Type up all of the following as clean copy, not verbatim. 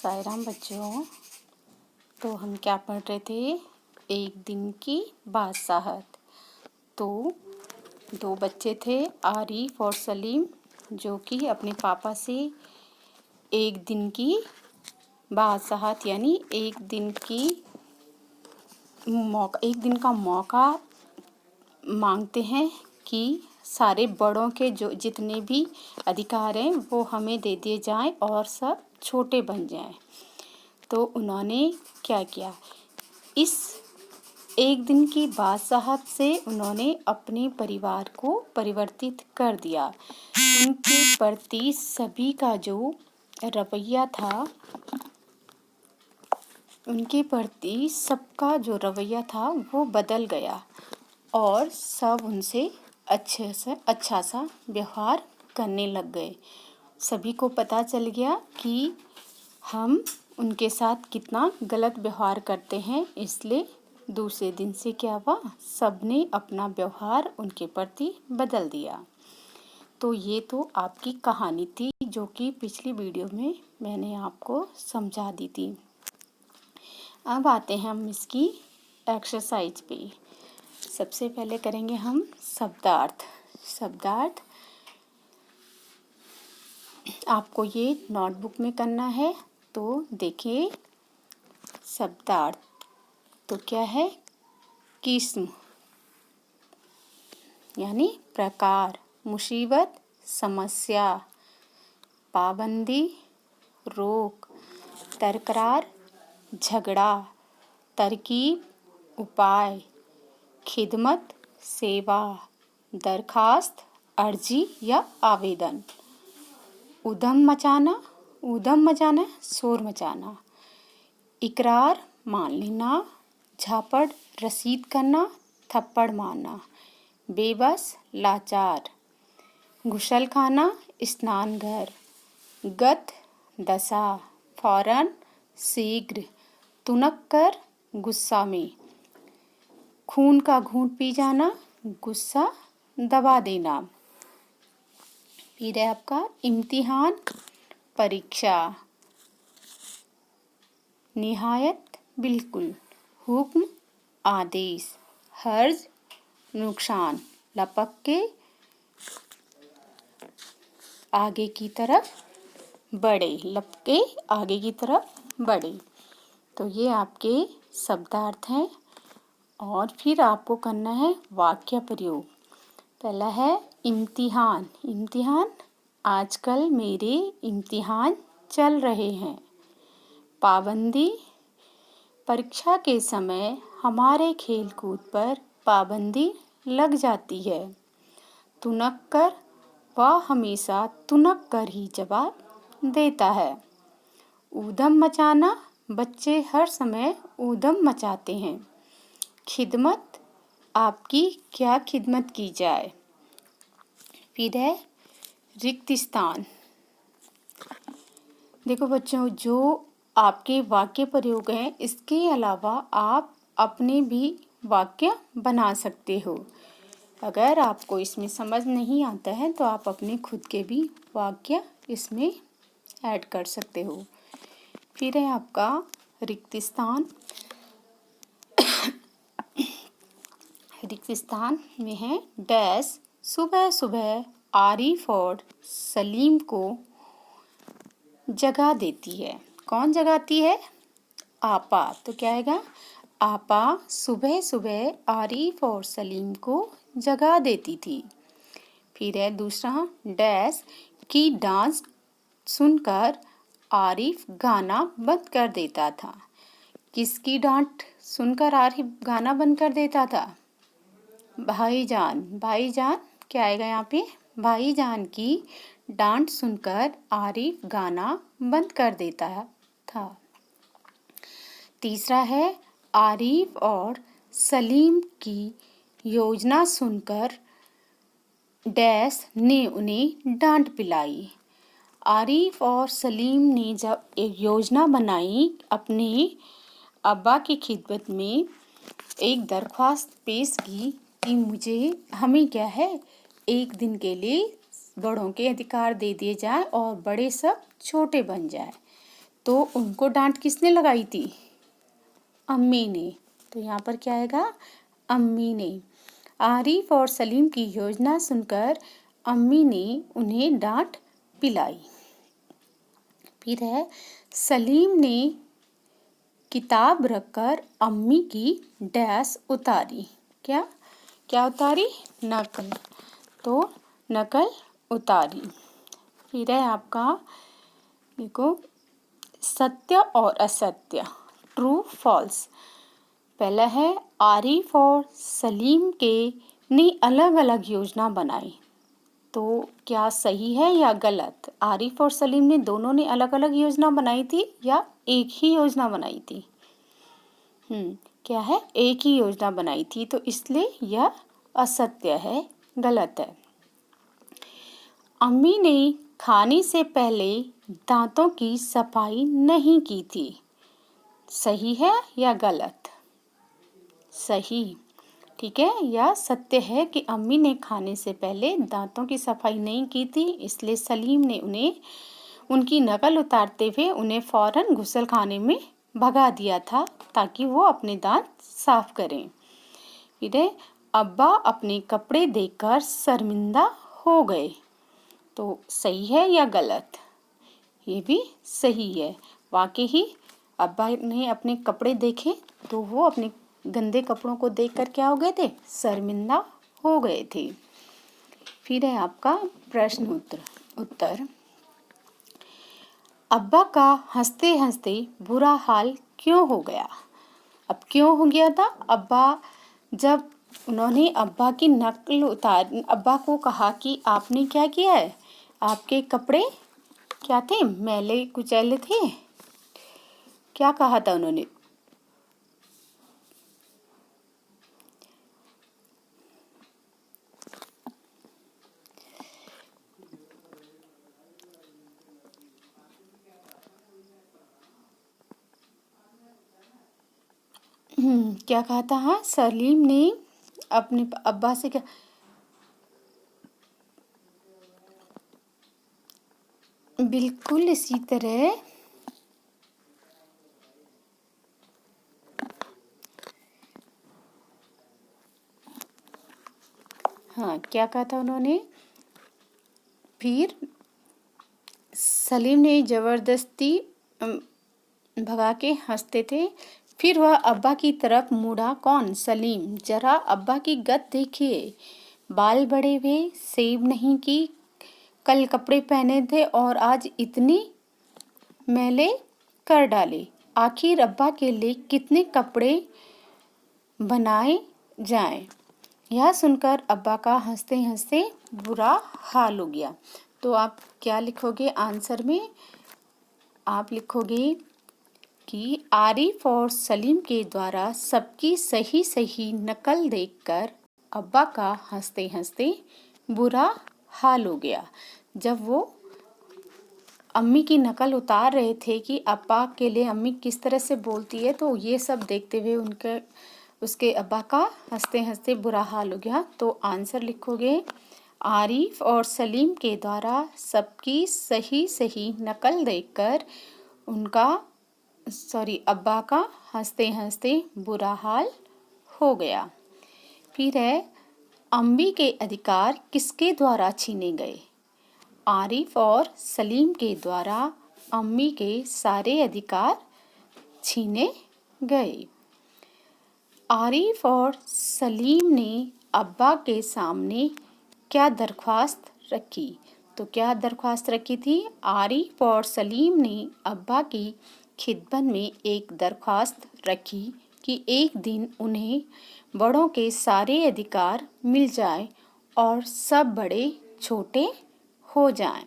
साई राम बच्चों। तो हम क्या पढ़ रहे थे? एक दिन की बादशाहत। तो दो बच्चे थे, आरिफ और सलीम, जो कि अपने पापा से एक दिन की बादशाहत यानी एक दिन का मौका मांगते हैं कि सारे बड़ों के जो जितने भी अधिकार हैं वो हमें दे दिए जाएं और सब छोटे बन जाएं। तो उन्होंने क्या किया? इस एक दिन की बादशाहत से उन्होंने अपने परिवार को परिवर्तित कर दिया। उनके प्रति सभी का जो रवैया था, उनके प्रति सबका जो रवैया था वो बदल गया और सब उनसे अच्छा सा व्यवहार करने लग गए। सभी को पता चल गया कि हम उनके साथ कितना गलत व्यवहार करते हैं, इसलिए दूसरे दिन से क्या हुआ, सबने अपना व्यवहार उनके प्रति बदल दिया। तो ये तो आपकी कहानी थी जो कि पिछली वीडियो में मैंने आपको समझा दी थी। अब आते हैं हम इसकी एक्सरसाइज पे। सबसे पहले करेंगे हम शब्दार्थ। आपको ये नोटबुक में करना है। तो देखिए, शब्दार्थ तो क्या है? किस्म यानी प्रकार, मुसीबत, समस्या, पाबंदी, रोक, तकरार, झगड़ा, तरकीब, उपाय, खिदमत, सेवा, दरखास्त, अर्जी या आवेदन। ऊधम मचाना, शोर मचाना। इकरार, मान लेना। झापड़, रसीद करना, थप्पड़ मारना। बेबस, लाचार। घुसल खाना, स्नान घर। गत, दशा। फौरन, शीघ्र। तुनक कर, गुस्सा में। खून का घूंट पी जाना, गुस्सा दबा देना। फिर है आपका इम्तिहान, परीक्षा। निहायत, बिल्कुल। हुक्म, आदेश। हर्ज, नुकसान। लपक के आगे की तरफ बढ़े। तो ये आपके शब्दार्थ हैं। और फिर आपको करना है वाक्य प्रयोग। पहला है इम्तिहान। आजकल मेरे इम्तिहान चल रहे हैं। पाबंदी, परीक्षा के समय हमारे खेलकूद पर पाबंदी लग जाती है। तुनक कर, वह हमेशा तुनक कर ही जवाब देता है। ऊधम मचाना, बच्चे हर समय ऊधम मचाते हैं। खिदमत, आपकी क्या खिदमत की जाए। फिर है रिक्त स्थान। देखो बच्चों, जो आपके वाक्य प्रयोग हैं, इसके अलावा आप अपने भी वाक्य बना सकते हो। अगर आपको इसमें समझ नहीं आता है तो आप अपने खुद के भी वाक्य इसमें ऐड कर सकते हो। फिर है आपका रिक्त स्थान। रिक्त स्थान में है डैश। सुबह सुबह आरिफ और सलीम को जगा देती है। कौन जगाती है? आपा। तो क्या आएगा? आपा सुबह सुबह आरिफ और सलीम को जगा देती थी। फिर है दूसरा डैश की डांस सुनकर आरिफ गाना बंद कर देता था। किसकी डांट सुनकर आरिफ गाना बंद कर देता था? भाईजान क्या आएगा यहाँ पे? भाईजान की डांट सुनकर आरिफ गाना बंद कर देता था। तीसरा है आरिफ और सलीम की योजना सुनकर डैश ने उन्हें डांट पिलाई। आरिफ और सलीम ने जब एक योजना बनाई अपने अब्बा की खिदमत में, एक दरख्वास्त पेश की कि हमें क्या है, एक दिन के लिए बड़ों के अधिकार दे दिए जाए और बड़े सब छोटे बन जाए। तो उनको डांट किसने लगाई थी? अम्मी ने। तो यहाँ पर क्या आएगा? अम्मी ने। आरिफ और सलीम की योजना सुनकर अम्मी ने उन्हें डांट पिलाई। फिर है, सलीम ने किताब रखकर अम्मी की डैश उतारी। क्या क्या उतारी? नकल। तो नकल उतारी। फिर है आपका, देखो, सत्य और असत्य, ट्रू फॉल्स। पहला है, आरिफ और सलीम के ने अलग अलग योजना बनाई। तो क्या सही है या गलत? आरिफ और सलीम ने दोनों ने अलग अलग योजना बनाई थी या एक ही योजना बनाई थी? क्या है? एक ही योजना बनाई थी, तो इसलिए यह असत्य है, गलत है। अम्मी ने खाने से पहले दांतों की सफाई नहीं की थी। सही है या गलत? सही। ठीक है, यह सत्य है कि अम्मी ने खाने से पहले दांतों की सफाई नहीं की थी, इसलिए सलीम ने उन्हें उनकी नकल उतारते हुए उन्हें फौरन गुस्लखाने में भगा दिया था ताकि वो अपने दांत साफ करें। फिर अब्बा अपने कपड़े देखकर शर्मिंदा हो गए। तो सही है या गलत? ये भी सही है। वाकई ही अब्बा ने अपने कपड़े देखे तो वो अपने गंदे कपड़ों को देखकर क्या हो गए थे? शर्मिंदा हो गए थे। फिर है आपका प्रश्न उत्तर। अब्बा का हंसते हंसते बुरा हाल क्यों हो गया? अब क्यों हो गया था? जब उन्होंने अब्बा की नकल उतार, अब्बा को कहा कि आपने क्या किया है, आपके कपड़े क्या थे? मैले कुचैले थे। क्या कहा था उन्होंने? क्या कहा था? हाँ, सलीम ने अपने अब्बा से क्या, बिल्कुल इसी तरह हाँ, क्या कहा था उन्होंने? फिर सलीम ने जबरदस्ती भगा के हंसते थे। फिर वह अब्बा की तरफ मुड़ा। कौन? सलीम। जरा अब्बा की गत देखिए, बाल बड़े हुए, सेव नहीं की, कल कपड़े पहने थे और आज इतनी मैले कर डाले। आखिर अब्बा के लिए कितने कपड़े बनाए जाएं? यह सुनकर अब्बा का हंसते हंसते बुरा हाल हो गया। तो आप क्या लिखोगे आंसर में? आप लिखोगे कि आरिफ और सलीम के द्वारा सबकी सही सही नकल देखकर अब्बा का हंसते हंसते बुरा हाल हो गया। जब वो अम्मी की नकल उतार रहे थे कि अब्बा के लिए अम्मी किस तरह से बोलती है, तो ये सब देखते हुए उसके अब्बा का हंसते हंसते बुरा हाल हो गया। तो आंसर लिखोगे, आरिफ और सलीम के द्वारा सबकी सही सही नकल देखकर अब्बा का हंसते हंसते बुरा हाल हो गया। फिर है, अम्मी के अधिकार किसके द्वारा छीने गए? आरिफ और सलीम के द्वारा अम्मी के सारे अधिकार छीने गए। आरिफ और सलीम ने अब्बा के सामने क्या दरख्वास्त रखी? तो क्या दरख्वास्त रखी थी? आरिफ और सलीम ने अब्बा की खिदमत में एक दरख्वास्त रखी कि एक दिन उन्हें बड़ों के सारे अधिकार मिल जाए और सब बड़े छोटे हो जाएं।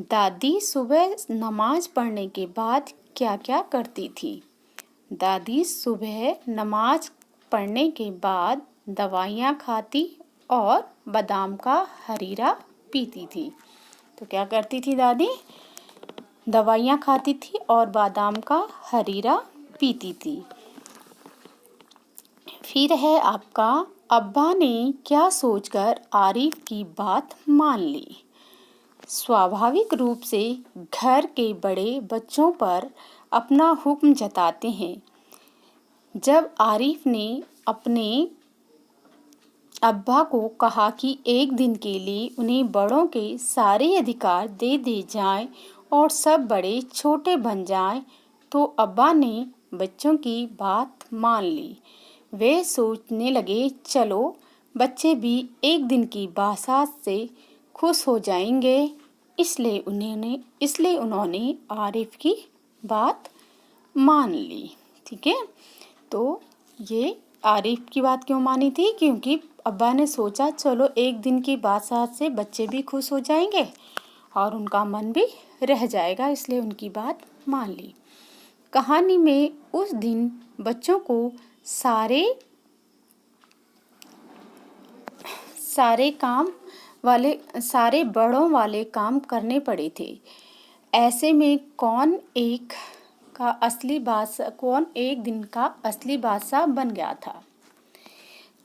दादी सुबह नमाज पढ़ने के बाद क्या क्या करती थी? दादी सुबह नमाज पढ़ने के बाद दवाइयाँ खाती और बादाम का हरीरा पीती थी। तो क्या करती थी दादी? दवाइयाँ खाती थी और बादाम का हरीरा पीती थी। फिर है आपका, अब्बा ने क्या सोचकर आरिफ की बात मान ली? स्वाभाविक रूप से घर के बड़े बच्चों पर अपना हुक्म जताते हैं। जब आरिफ ने अपने अब्बा को कहा कि एक दिन के लिए उन्हें बड़ों के सारे अधिकार दे दिए जाएं और सब बड़े छोटे बन जाएं, तो अब्बा ने बच्चों की बात मान ली। वे सोचने लगे, चलो बच्चे भी एक दिन की बासात से खुश हो जाएंगे। इसलिए उन्होंने आरिफ की बात मान ली। ठीक है, तो ये आरिफ की बात क्यों मानी थी? क्योंकि अब्बा ने सोचा चलो एक दिन की बासात से बच्चे भी खुश हो जाएंगे और उनका मन भी रह जाएगा, इसलिए उनकी बात मान ली। कहानी में उस दिन बच्चों को सारे बड़ों वाले काम करने पड़े थे। ऐसे में कौन एक दिन का असली बादशाह बन गया था?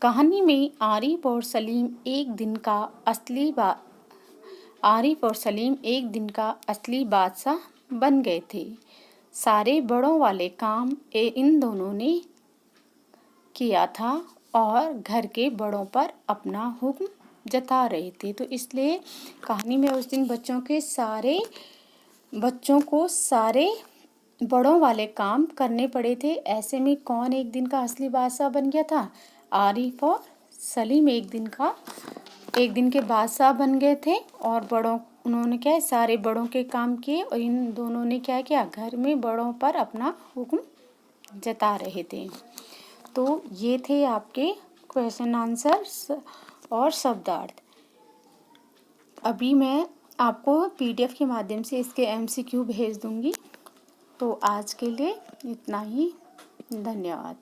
कहानी में आरिफ और सलीम एक दिन का असली बादशाह बन गए थे। सारे बड़ों वाले काम इन दोनों ने किया था और घर के बड़ों पर अपना हुक्म जता रहे थे। तो इसलिए कहानी में उस दिन बच्चों को सारे बड़ों वाले काम करने पड़े थे। ऐसे में कौन एक दिन का असली बादशाह बन गया था? आरिफ और सलीम एक दिन के बादशाह बन गए थे और उन्होंने क्या है, सारे बड़ों के काम किए और इन दोनों ने क्या किया, घर में बड़ों पर अपना हुक्म जता रहे थे। तो ये थे आपके क्वेश्चन आंसर्स और शब्दार्थ। अभी मैं आपको PDF के माध्यम से इसके MCQ भेज दूंगी। तो आज के लिए इतना ही। धन्यवाद।